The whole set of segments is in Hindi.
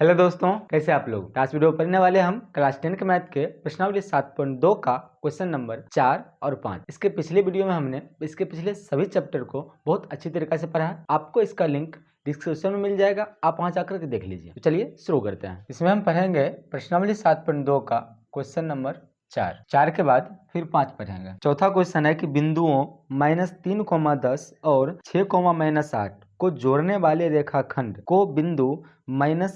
हेलो दोस्तों, कैसे आप लोग। आज वीडियो पढ़ने वाले हम क्लास 10 के मैथ के प्रश्नावली 7.2 का क्वेश्चन नंबर 4 और 5। इसके पिछले वीडियो में हमने इसके पिछले सभी चैप्टर को बहुत अच्छी तरीके से पढ़ा है। आपको इसका लिंक डिस्क्रिप्शन में मिल जाएगा, आप वहां जाकर के देख लीजिए। तो चलिए शुरू करते हैं। इसमें हम पढ़ेंगे प्रश्नावली 7.2 का क्वेश्चन नंबर 4 के बाद फिर 5 पढ़ेंगे। चौथा क्वेश्चन है कि बिंदुओं -3, 10 और 6, -8 को जोड़ने वाले रेखाखंड को बिंदु -1,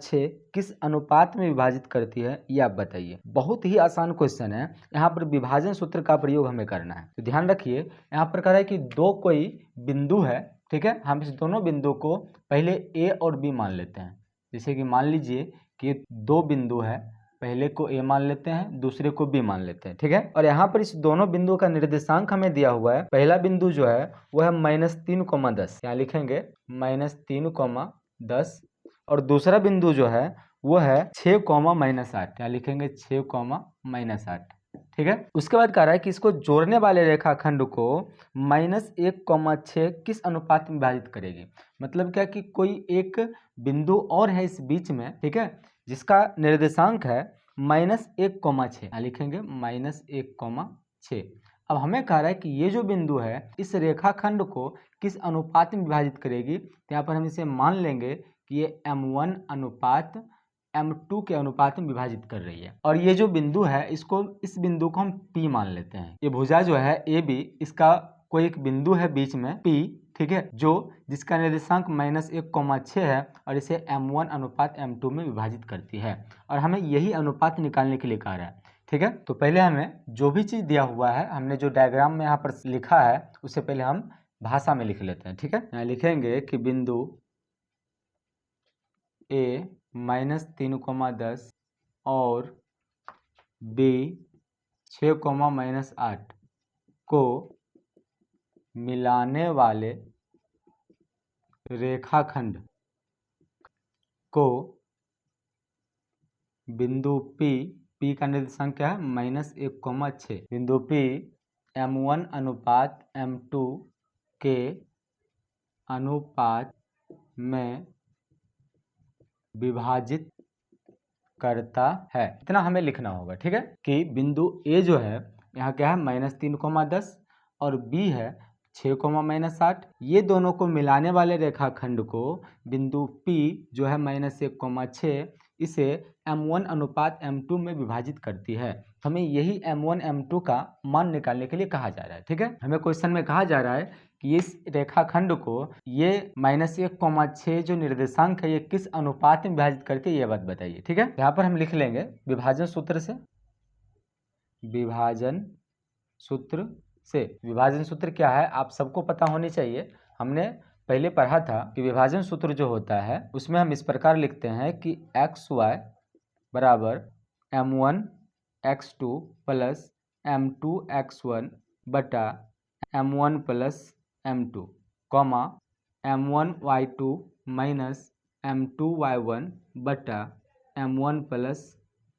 6 किस अनुपात में विभाजित करती है, ये आप बताइए। बहुत ही आसान क्वेश्चन है। यहाँ पर विभाजन सूत्र का प्रयोग हमें करना है। तो ध्यान रखिए, यहाँ पर कह रहा है कि दो कोई बिंदु है, ठीक है। हम इस दोनों बिंदु को पहले ए और बी मान लेते हैं। जैसे कि मान लीजिए कि दो बिंदु है, पहले को ए मान लेते हैं, दूसरे को बी मान लेते हैं, ठीक है। और यहाँ पर इस दोनों बिंदुओं का निर्देशांक हमें दिया हुआ है। पहला बिंदु जो है वह है -3, 10। यहाँ लिखेंगे -3, 10 और दूसरा बिंदु जो है वो है 6, -8। यहाँ लिखेंगे 6, -8, ठीक है। उसके बाद कह रहा है कि इसको जोड़ने वाले रेखाखंड को -1, 6 किस अनुपात में विभाजित करेगी। मतलब क्या कि कोई एक बिंदु और है इस बीच में, ठीक है, जिसका निर्देशांक है -1, 6। लिखेंगे -1, 6। अब हमें कह रहा है कि ये जो बिंदु है इस रेखाखंड को किस अनुपात में विभाजित करेगी। तो यहाँ पर हम इसे मान लेंगे कि ये m1 अनुपात m2 के अनुपात में विभाजित कर रही है। और ये जो बिंदु है इस बिंदु को हम P मान लेते हैं। ये भुजा जो है AB, इसका कोई एक बिंदु है बीच में P, ठीक है, जो जिसका निर्देशांक -1, 6 है और इसे m1 अनुपात m2 में विभाजित करती है। और हमें यही अनुपात निकालने के लिए कहा रहा है, ठीक है। तो पहले हमें जो भी चीज़ दिया हुआ है, हमने जो डायग्राम में यहाँ पर लिखा है उससे पहले हम भाषा में लिख लेते हैं, ठीक है। यहाँ लिखेंगे कि बिंदु A -3, 10 और B 6, -8 को मिलाने वाले रेखाखंड को बिंदु P का निर्देशांक क्या है -1, 6। बिंदु P m1 अनुपात m2 के अनुपात में विभाजित करता है। इतना हमें लिखना होगा, ठीक है, कि बिंदु A जो है यहाँ क्या है -3, 10 और B है 6, -8। ये दोनों को मिलाने वाले रेखाखंड को बिंदु P जो है -1, 6 इसे m1 अनुपात m2 में विभाजित करती है। हमें यही m1 m2 का मान निकालने के लिए कहा जा रहा है, ठीक है। हमें क्वेश्चन में कहा जा रहा है कि इस रेखाखंड को ये -1, 6 जो निर्देशांक है ये किस अनुपात में विभाजित करके ये बात बताइए, ठीक है। यहाँ पर हम लिख लेंगे विभाजन सूत्र से। विभाजन सूत्र से विभाजन सूत्र क्या है आप सबको पता होनी चाहिए। हमने पहले पढ़ा था कि विभाजन सूत्र जो होता है उसमें हम इस प्रकार लिखते हैं कि xy बराबर m1 x2 plus m2 x1 बटा m1 plus m2 comma m1 y2 minus m2 y1 बटा m1 प्लस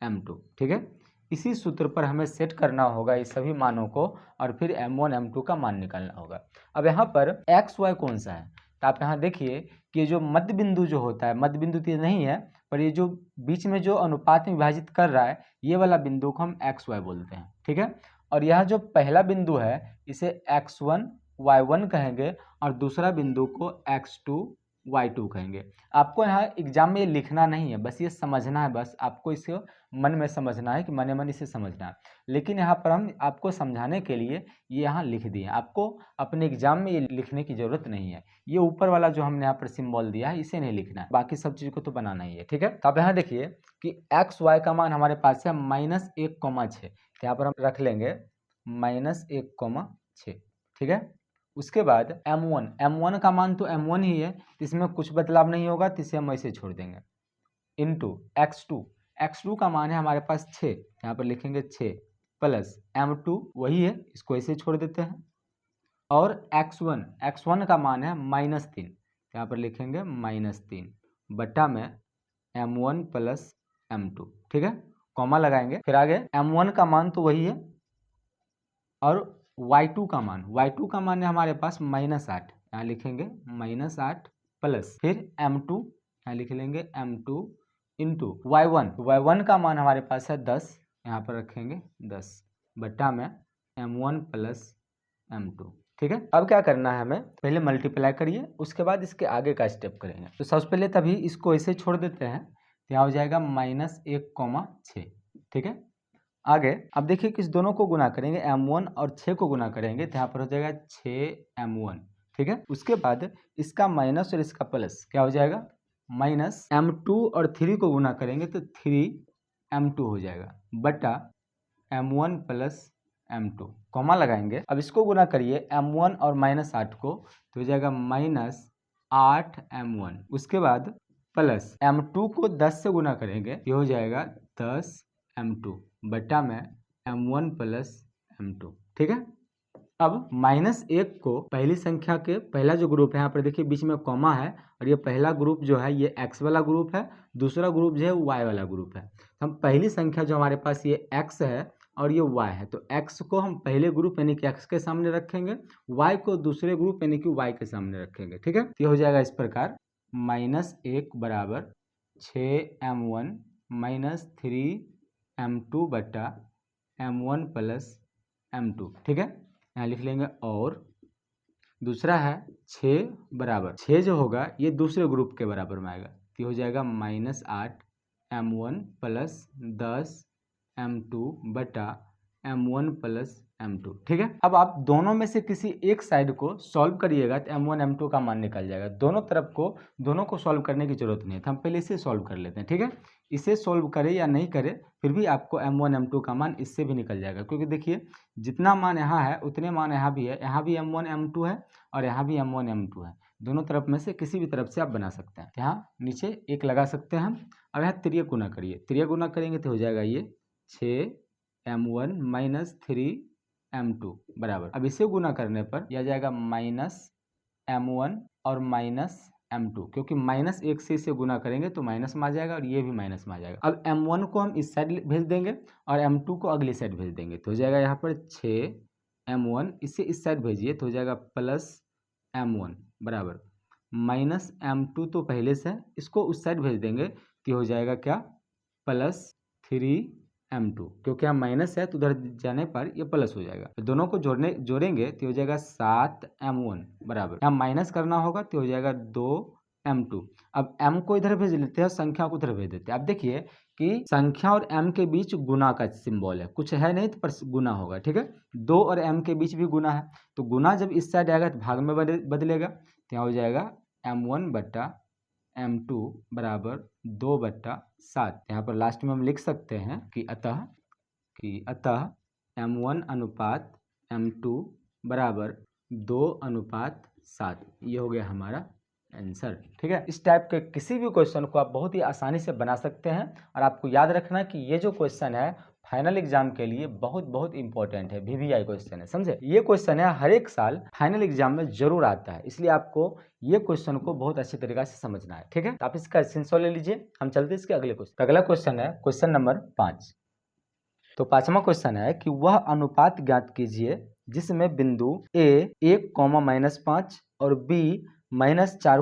m2, ठीक है। इसी सूत्र पर हमें सेट करना होगा इस सभी मानों को और फिर m1 m2 का मान निकालना होगा। अब यहाँ पर x y कौन सा है, तो आप यहाँ देखिए कि ये जो मध्य बिंदु जो होता है, मध्य बिंदु तो नहीं है पर ये जो बीच में जो अनुपात में विभाजित कर रहा है ये वाला बिंदु को हम एक्स वाई बोलते हैं, ठीक है। और यह जो पहला बिंदु है इसे x1 y1 कहेंगे और दूसरा बिंदु को x2 y2 कहेंगे। आपको यहाँ एग्जाम में ये लिखना नहीं है, बस ये समझना है, बस आपको इसे मन में समझना है कि मन मन इसे समझना है। लेकिन यहाँ पर हम आपको समझाने के लिए ये यहाँ लिख दिए, आपको अपने एग्जाम में ये लिखने की जरूरत नहीं है। ये ऊपर वाला जो हमने यहाँ पर सिंबल दिया है इसे नहीं लिखना है, बाकी सब चीज़ को तो बनाना ही है, ठीक है। तो आप यहाँ देखिए कि एक्स वाई का मान हमारे पास है -1, 6। यहाँ पर हम रख लेंगे -1, 6, ठीक है। उसके बाद m1 का मान तो m1 ही है, तो इसमें कुछ बदलाव नहीं होगा, तो इसे हम ऐसे छोड़ देंगे। इंटू x2 का मान है हमारे पास 6, यहाँ पर लिखेंगे 6 प्लस m2 वही है, इसको ऐसे छोड़ देते हैं। और x1 का मान है -3, यहाँ पर लिखेंगे -3 बटा में m1 प्लस m2, ठीक है, कॉमा लगाएंगे। फिर आगे m1 का मान तो वही है और y2 का मान है हमारे पास -8, यहाँ लिखेंगे -8 प्लस फिर m2 यहाँ लिख लेंगे m2 इंटू y1, y1 का मान हमारे पास है 10, यहाँ पर रखेंगे 10 बट्टा में m1 प्लस m2। ठीक है, अब क्या करना है हमें, पहले मल्टीप्लाई करिए, उसके बाद इसके आगे का स्टेप करेंगे। तो सबसे पहले तभी इसको ऐसे छोड़ देते हैं, तो यहाँ हो जाएगा -1,6। ठीक है, आगे अब देखिए किस दोनों को गुना करेंगे, m1 और 6 को गुना करेंगे, तो यहाँ पर हो जाएगा 6m1। ठीक है, उसके बाद इसका माइनस और इसका प्लस क्या हो जाएगा, -m2 और 3 को गुना करेंगे तो 3m2 हो जाएगा बटा m1 प्लस m2, कॉमा लगाएंगे। अब इसको गुना करिए m1 और -8 को, तो हो जाएगा -8m1। उसके बाद प्लस m2 को 10 से गुना करेंगे, ये हो जाएगा 10m2 बटा में m1 प्लस m2। ठीक है, अब -1 को पहली संख्या के पहला जो ग्रुप है, यहाँ पर देखिए बीच में कॉमा है, और ये पहला ग्रुप जो है ये x वाला ग्रुप है, दूसरा ग्रुप जो है y वाला ग्रुप है। हम पहली संख्या जो हमारे पास ये x है और ये y है, तो x को हम पहले ग्रुप यानी कि x के सामने रखेंगे, y को दूसरे ग्रुप यानी कि y के सामने रखेंगे। ठीक है, तो ये हो जाएगा इस प्रकार, -1 बराबर 6m1 -3m2 बटा m1 प्लस m2। ठीक है, यहाँ लिख लेंगे। और दूसरा है 6 बराबर 6 जो होगा ये दूसरे ग्रुप के बराबर में आएगा, तो हो जाएगा -8m1 प्लस 10m2 बटा m1 प्लस m2। ठीक है, अब आप दोनों में से किसी एक साइड को सॉल्व करिएगा तो m1 m2 का मान निकल जाएगा। दोनों को सॉल्व करने की जरूरत नहीं है, तो हम पहले इसे सॉल्व कर लेते हैं। ठीक है, इसे सॉल्व करें या नहीं करें फिर भी आपको m1 m2 का मान इससे भी निकल जाएगा, क्योंकि देखिए जितना मान यहाँ है उतने मान यहाँ भी है, यहाँ भी m1 m2 है और यहाँ भी m1 m2 है। दोनों तरफ में से किसी भी तरफ से आप बना सकते हैं। यहाँ नीचे एक लगा सकते हैं हम। अब यहाँ त्रिय गुना करिए, त्रिय गुना करेंगे तो हो जाएगा ये 6m1 -3m2 बराबर, अब इसे गुना करने पर यह जाएगा -m1 और -m2, क्योंकि -1 से इसे गुना करेंगे तो माइनस में आ जाएगा और ये भी माइनस में आ जाएगा। अब m1 को हम इस साइड भेज देंगे और m2 को अगली साइड भेज देंगे, तो हो जाएगा यहाँ पर 6m1, इसे इस साइड भेजिए तो हो जाएगा +m1 बराबर -m2, तो पहले से इसको उस साइड भेज देंगे तो हो जाएगा क्या, +3m2, क्योंकि यहाँ माइनस है तो उधर जाने पर ये प्लस हो जाएगा। तो दोनों को जोड़ेंगे तो हो जाएगा 7m1 बराबर, यहाँ माइनस करना होगा तो हो जाएगा 2m2। अब m को इधर भेज लेते हैं, संख्या को उधर भेज देते हैं। अब देखिए कि संख्या और m के बीच गुना का सिंबल है, कुछ है नहीं तो पर गुना होगा। ठीक है, 2 और m के बीच भी गुना है, तो गुना जब इस साइड आएगा तो भाग में बदलेगा, तो यहाँ हो जाएगा m1 बट्टा m2 बराबर 2/7। यहाँ पर लास्ट में हम लिख सकते हैं कि अतः m1 अनुपात m2 बराबर 2/7। ये हो गया हमारा आंसर। ठीक है, इस टाइप के किसी भी क्वेश्चन को आप बहुत ही आसानी से बना सकते हैं, और आपको याद रखना कि ये जो क्वेश्चन है फाइनल एग्जाम के लिए बहुत इंपॉर्टेंट है, VVI क्वेश्चन है, समझे। ये क्वेश्चन है हर एक साल फाइनल एग्जाम में जरूर आता है, इसलिए आपको ये क्वेश्चन को बहुत अच्छी तरीके से समझना है। ठीक है, तो आप इसका स्क्रीनशॉट ले लीजिए। हम चलते हैं इसके अगले क्वेश्चन। अगला क्वेश्चन है क्वेश्चन नंबर 5। तो पांचवा क्वेश्चन है कि वह अनुपात ज्ञात कीजिए जिसमें बिंदु A 1, और B -4,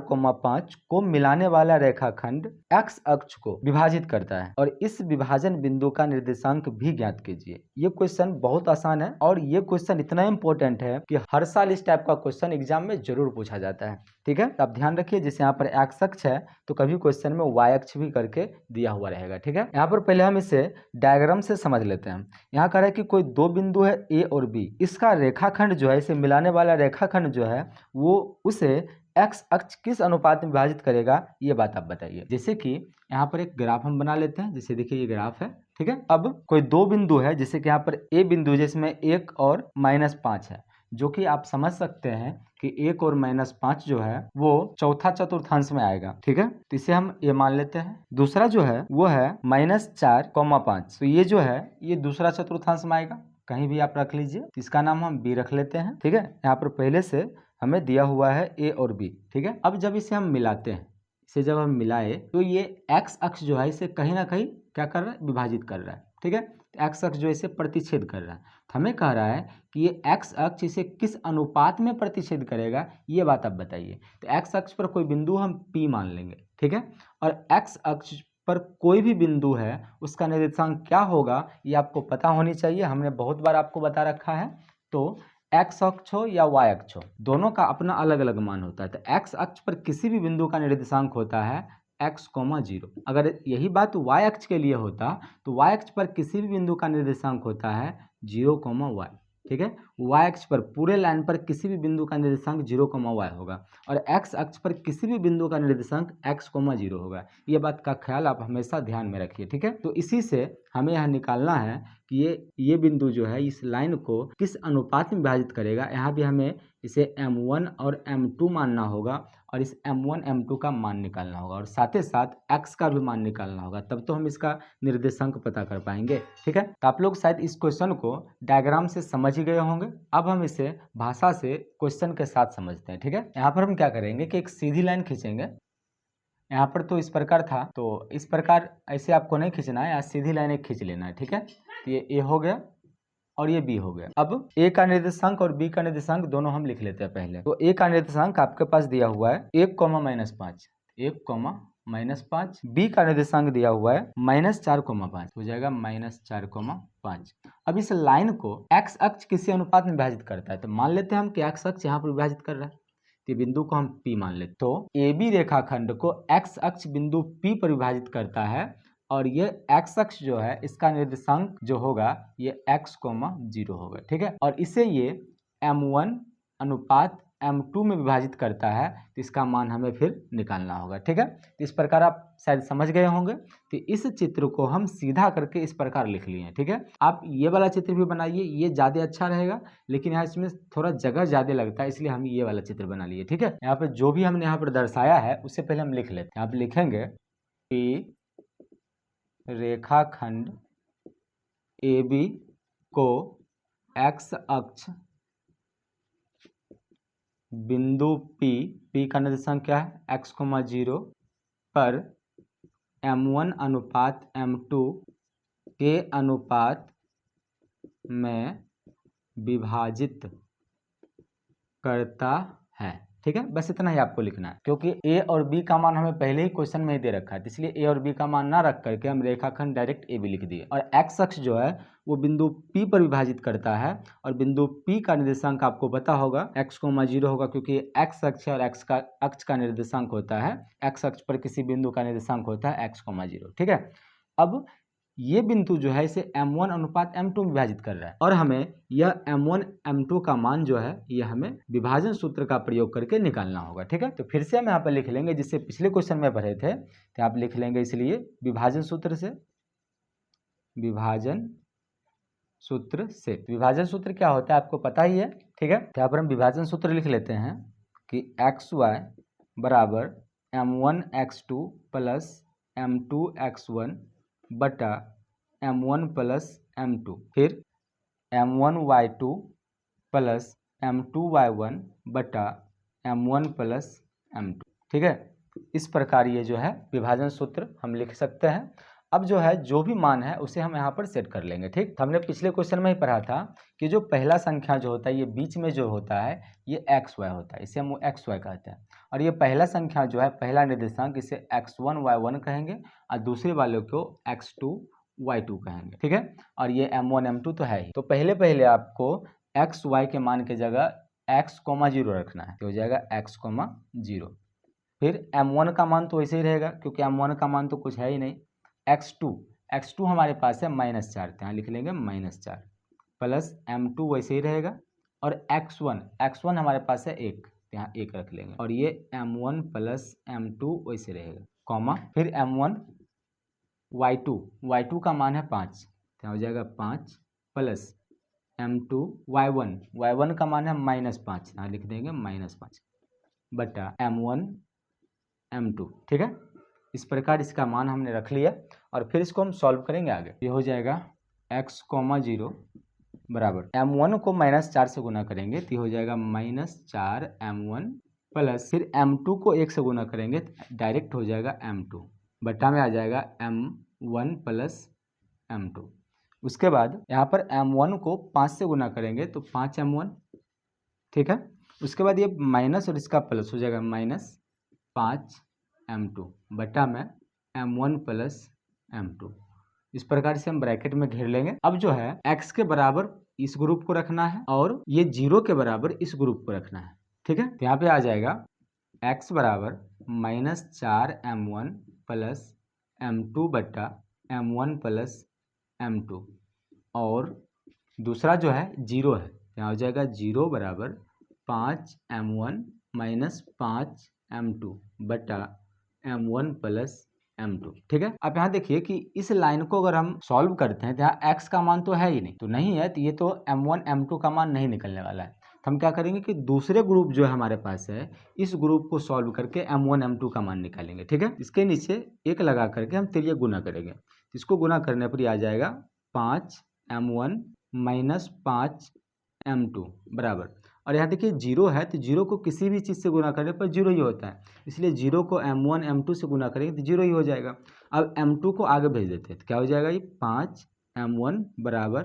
को मिलाने वाला रेखाखंड x अक्ष को विभाजित करता है, और इस विभाजन बिंदु का निर्देशांक भी ज्ञात कीजिए। ये क्वेश्चन बहुत आसान है, और ये क्वेश्चन इतना इंपॉर्टेंट है कि हर साल इस टाइप का क्वेश्चन एग्जाम में जरूर पूछा जाता है। ठीक है, तो आप ध्यान रखिए, जैसे यहाँ पर x अक्ष है तो कभी क्वेश्चन में y अक्ष भी करके दिया हुआ रहेगा। ठीक है, यहाँ पर पहले हम इसे डायग्राम से समझ लेते हैं। यहाँ कह रहा है कि कोई दो बिंदु है A और B, इसका रेखाखंड जो है, इसे मिलाने वाला रेखाखंड जो है वो उसे x अक्ष किस अनुपात में विभाजित करेगा, ये बात आप बताइए। जैसे कि यहाँ पर एक ग्राफ हम बना लेते हैं, जैसे देखिए ये ग्राफ है। ठीक है, अब कोई दो बिंदु है, जैसे कि यहाँ पर A बिंदु जिसमें 1 और -5 है, जो कि आप समझ सकते हैं कि 1 और -5 जो है वो चौथा चतुर्थांश में आएगा। ठीक है, तो इसे हम ये मान लेते हैं। दूसरा जो है वो है -4,5, तो ये जो है ये दूसरा चतुर्थांश में आएगा, कहीं भी आप रख लीजिए। इसका नाम हम B रख लेते हैं। ठीक है, यहाँ पर पहले से हमें दिया हुआ है A और B। ठीक है, अब जब इसे हम मिलाते हैं, इसे जब हम मिलाए तो ये x अक्ष जो है इसे कहीं ना कहीं क्या कर रहा है, विभाजित कर रहा है। ठीक है। तो एक्स अक्ष जो इसे प्रतिच्छेद कर रहा है, तो हमें कह रहा है कि ये एक्स अक्ष इसे किस अनुपात में प्रतिच्छेद करेगा, ये बात आप बताइए। तो एक्स अक्ष पर कोई बिंदु हम P मान लेंगे, ठीक है, और एक्स अक्ष पर कोई भी बिंदु है उसका निर्देशांक क्या होगा ये आपको पता होनी चाहिए, हमने बहुत बार आपको बता रखा है। तो एक्स अक्ष हो या वाई अक्ष हो, दोनों का अपना अलग अलग मान होता है। तो एक्स अक्ष पर किसी भी बिंदु का निर्देशांक होता है x, 0। अगर यही बात y अक्ष के लिए होता तो y अक्ष पर किसी भी बिंदु का निर्देशांक होता है 0, y, ठीक है। y अक्ष पर पूरे लाइन पर किसी भी बिंदु का निर्देशांक 0, y होगा, और x अक्ष पर किसी भी बिंदु का निर्देशांक x, 0 होगा। ये बात का ख्याल आप हमेशा ध्यान में रखिए, ठीक है। तो इसी से हमें यह निकालना है कि ये बिंदु जो है इस लाइन को किस अनुपात में विभाजित करेगा। यहाँ भी हमें इसे m1 और m2 मानना होगा, और इस m1 m2 का मान निकालना होगा, और साथ ही साथ x का भी मान निकालना होगा, तब तो हम इसका निर्देशांक पता कर पाएंगे, ठीक है। तो आप लोग शायद इस क्वेश्चन को डायग्राम से समझ ही गए होंगे। अब हम इसे भाषा से क्वेश्चन के साथ समझते हैं, ठीक है। यहाँ पर हम क्या करेंगे कि एक सीधी लाइन खींचेंगे। यहाँ पर तो इस प्रकार था, तो इस प्रकार ऐसे आपको नहीं खींचना है, यहाँ सीधी लाइन एक खींच लेना है, ठीक है। तो ये A हो गया और ये B हो गया। अब A का निर्देशांक और B का निर्देशांक दोनों हम लिख लेते हैं पहले। तो A का निर्देशांक आपके पास दिया हुआ है 1, -5, 1, -5। B का निर्देशांक दिया हुआ है -4, 5, हो जाएगा -4, 5। अब इस लाइन को x अक्ष किसी अनुपात में विभाजित करता है, तो मान लेते हैं हम कि x अक्ष यहाँ पर विभाजित कर रहा है, तो बिंदु को हम P मान लेते। तो AB रेखाखंड को x अक्ष बिंदु P पर विभाजित करता है, और ये x अक्ष जो है इसका निर्देशांक जो होगा ये x, 0 होगा, ठीक है। और इसे ये m1 अनुपात m2 में विभाजित करता है, तो इसका मान हमें फिर निकालना होगा, ठीक है। तो इस प्रकार आप शायद समझ गए होंगे। तो इस चित्र को हम सीधा करके इस प्रकार लिख लिए हैं, ठीक है। आप ये वाला चित्र भी बनाइए, ये ज़्यादा अच्छा रहेगा, लेकिन यहाँ इसमें थोड़ा जगह ज़्यादा लगता है, इसलिए हम ये वाला चित्र बना लिए, ठीक है। यहाँ पर जो भी हमने यहाँ पर दर्शाया है उससे पहले हम लिख लेते हैं। आप लिखेंगे कि रेखाखंड AB को x अक्ष बिंदु P का निर्देशांक क्या है x, 0 पर m1 अनुपात m2 के अनुपात में विभाजित करता है, ठीक है। बस इतना ही आपको लिखना है, क्योंकि A और B का मान हमें पहले ही क्वेश्चन में ही दे रखा है, इसलिए A और B का मान ना रख करके हम रेखाखंड डायरेक्ट AB लिख दिए। और x अक्ष जो है वो बिंदु P पर विभाजित करता है, और बिंदु P का निर्देशांक आपको पता होगा x, 0 होगा, क्योंकि x अक्ष और x का अक्ष का निर्देशांक होता है, x अक्ष पर किसी बिंदु का निर्देशांक होता है x, 0, ठीक है। अब ये बिंदु जो है इसे m1 अनुपात m2 में विभाजित कर रहा है, और हमें यह m1 m2 का मान जो है यह हमें विभाजन सूत्र का प्रयोग करके निकालना होगा, ठीक है। तो फिर से हम यहाँ पर लिख लेंगे, जिससे पिछले क्वेश्चन में पढ़े थे, तो आप लिख लेंगे इसलिए विभाजन सूत्र से। विभाजन सूत्र क्या होता है आपको पता ही है, ठीक है। तो यहाँ पर हम विभाजन सूत्र लिख लेते हैं कि xy बराबर m1 x2 plus m2 x1 बटा m1 प्लस m2, फिर m1 y2 plus m2 y1 बटा m1 प्लस m2, ठीक है। इस प्रकार ये जो है विभाजन सूत्र हम लिख सकते हैं। अब जो है जो भी मान है उसे हम यहाँ पर सेट कर लेंगे, ठीक। हमने पिछले क्वेश्चन में ही पढ़ा था कि जो पहला संख्या जो होता है ये बीच में जो होता है ये xy होता है, इसे हम xy कहते हैं। और ये पहला संख्या जो है पहला निर्देशांक इसे x1 y1 कहेंगे, और दूसरे वाले को x2 y2 कहेंगे, ठीक है। और ये m1 m2 तो है ही। तो पहले पहले आपको x y के मान की जगह x, 0 रखना है, तो हो जाएगा x, 0। फिर m1 का मान तो वैसे ही रहेगा, क्योंकि m1 का मान तो कुछ है ही नहीं। x2 हमारे पास है -4, तो यहाँ लिख लेंगे -4, प्लस m2 वैसे ही रहेगा, और x1 हमारे पास है 1, तो यहाँ 1 रख लेंगे, और ये m1 प्लस m2 वैसे रहेगा, कॉमा, फिर m1 y2 का मान है 5, तो हो जाएगा 5, प्लस m2 y1 का मान है -5, यहाँ लिख देंगे -5 बटा m1 m2, ठीक है। इस प्रकार इसका मान हमने रख लिया, और फिर इसको हम सॉल्व करेंगे आगे। ये हो जाएगा x, 0 बराबर m1 को -4 से गुना करेंगे तो हो जाएगा -4 m1 प्लस फिर m2 को 1 से गुना करेंगे तो डायरेक्ट हो जाएगा m2 बटा में आ जाएगा m1 प्लस m2। उसके बाद यहाँ पर m1 को 5 से गुना करेंगे तो 5m1, ठीक है। उसके बाद ये माइनस और इसका प्लस हो जाएगा -5m2 बटा में m1 प्लस m2। इस प्रकार से हम ब्रैकेट में घेर लेंगे। अब जो है x के बराबर इस ग्रुप को रखना है और ये 0 के बराबर इस ग्रुप को रखना है, ठीक है। तो यहाँ पे आ जाएगा x बराबर -4m1 प्लस m2 बटा m1 प्लस m2 और दूसरा जो है 0 है, यहाँ हो जाएगा 0 बराबर 5m1 माइनस 5m2 बटा m1 प्लस m2, ठीक है। अब यहाँ देखिए कि इस लाइन को अगर हम सॉल्व करते हैं तो यहाँ x का मान तो है ही नहीं, तो नहीं है तो ये तो m1 m2 का मान नहीं निकलने वाला है। तो हम क्या करेंगे कि दूसरे ग्रुप जो है हमारे पास है, इस ग्रुप को सॉल्व करके m1 m2 का मान निकालेंगे, ठीक है। इसके नीचे 1 लगा करके हम तिर्यक गुना करेंगे। इसको गुना करने पर आ जाएगा 5m1 माइनस 5m2 बराबर, और यहाँ देखिए 0 है तो 0 को किसी भी चीज़ से गुना करने पर 0 ही होता है, इसलिए 0 को m1 m2 से गुना करेंगे तो 0 ही हो जाएगा। अब m2 को आगे भेज देते हैं तो क्या हो जाएगा, ये 5m1 बराबर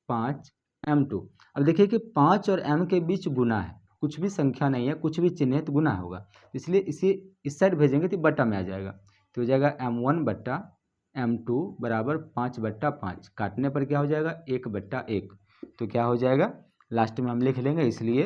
5m2। अब देखिए कि 5 और m के बीच गुना है, कुछ भी संख्या नहीं है, कुछ भी चिन्ह है तो गुना होगा, इसलिए इसे इस साइड भेजेंगे तो बट्टा में आ जाएगा। तो हो जाएगा m1 बट्टा m2 बराबर 5 बट्टा 5, काटने पर क्या हो जाएगा 1 बट्टा 1। तो क्या हो जाएगा लास्ट में हम लिख लेंगे, इसलिए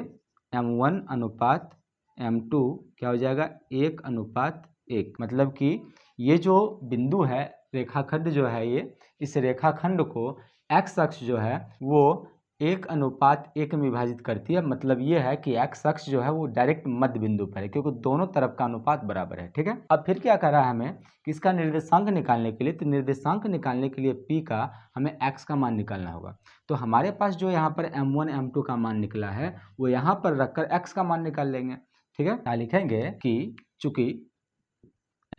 m1 अनुपात m2 क्या हो जाएगा 1:1। मतलब कि ये जो बिंदु है, रेखाखंड जो है ये, इस रेखाखंड को x अक्ष जो है वो 1:1 में विभाजित करती है। मतलब ये है कि x अक्ष जो है वो डायरेक्ट मध्य बिंदु पर है, क्योंकि दोनों तरफ का अनुपात बराबर है, ठीक है। अब फिर क्या कर रहा है हमें कि इसका निर्देशांक निकालने के लिए, तो निर्देशांक निकालने के लिए p का हमें x का मान निकालना होगा। तो हमारे पास जो यहाँ पर m1 m2 का मान निकला है वो यहाँ पर रखकर x का मान निकाल लेंगे, ठीक है। क्या लिखेंगे कि चूंकि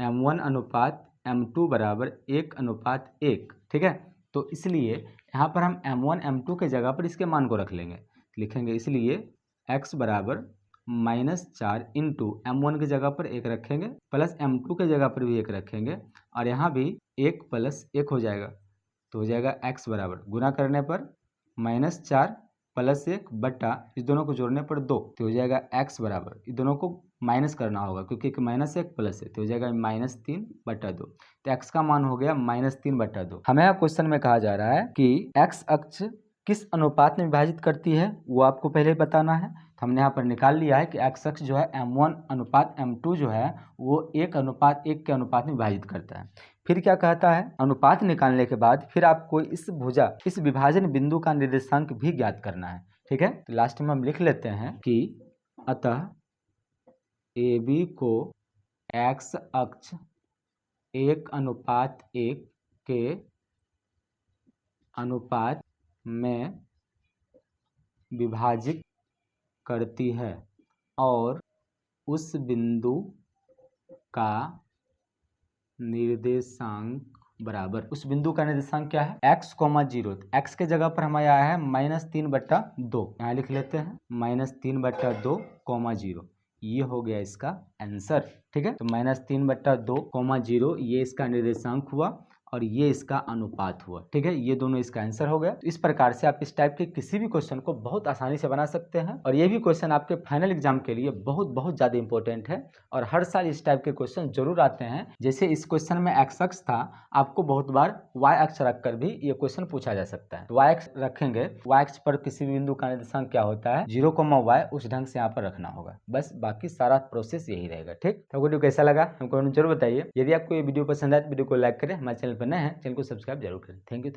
m1 अनुपात m2 बराबर 1:1, ठीक है, तो इसलिए यहाँ पर हम m1 m2 के जगह पर इसके मान को रख लेंगे, लिखेंगे इसलिए x बराबर -4 इंटू m1 की जगह पर 1 रखेंगे प्लस m2 के जगह पर भी 1 रखेंगे और यहाँ भी 1 + 1 हो जाएगा। तो हो जाएगा x बराबर, गुना करने पर -4 + 1 बट्टा इस दोनों को जोड़ने पर 2, तो हो जाएगा x बराबर, इस दोनों को माइनस करना होगा क्योंकि एक -1 प्लस है, तो हो जाएगा -3/2। तो x का मान हो गया -3/2। हमें यहाँ क्वेश्चन में कहा जा रहा है कि x अक्ष किस अनुपात में विभाजित करती है वो आपको पहले बताना है। तो हमने यहाँ पर निकाल लिया है कि x अक्ष जो है m1 अनुपात m2 जो है वो 1:1 के अनुपात में विभाजित करता है। फिर क्या कहता है, अनुपात निकालने के बाद फिर आपको इस भुजा, इस विभाजन बिंदु का निर्देशांक भी ज्ञात करना है, ठीक है। तो लास्ट में हम लिख लेते हैं कि अतः AB को x अक्ष 1:1 के अनुपात में विभाजित करती है और उस बिंदु का निर्देशांक बराबर, उस बिंदु का निर्देशांक क्या है x, 0। x के जगह पर हमारे आया है -3/2, यहाँ लिख लेते हैं -3/2, 0। ये हो गया इसका आंसर, ठीक है। तो -3/2, 0 ये इसका निर्देशांक हुआ और ये इसका अनुपात हुआ, ठीक है। ये दोनों इसका आंसर हो गया। तो इस प्रकार से आप इस टाइप के किसी भी क्वेश्चन को बहुत आसानी से बना सकते हैं और ये भी क्वेश्चन आपके फाइनल एग्जाम के लिए बहुत ज़्यादा इंपॉर्टेंट है और हर साल इस टाइप के क्वेश्चन जरूर आते हैं। जैसे इस क्वेश्चन में x अक्ष था, आपको बहुत बार y अक्ष रखकर भी ये क्वेश्चन पूछा जा सकता है। तो y अक्ष रखेंगे, y अक्ष पर किसी भी बिंदु का निर्देशांक क्या होता है 0, y, उस ढंग से यहाँ पर रखना होगा, बस बाकी सारा प्रोसेस यही रहेगा, ठीक। तो वीडियो कैसा लगा हमको जरूर बताइए। यदि आपको ये वीडियो पसंद आए तो वीडियो को लाइक करें, हमारे चैनल पर नए हैं चैनल को सब्सक्राइब जरूर करें। Thank you.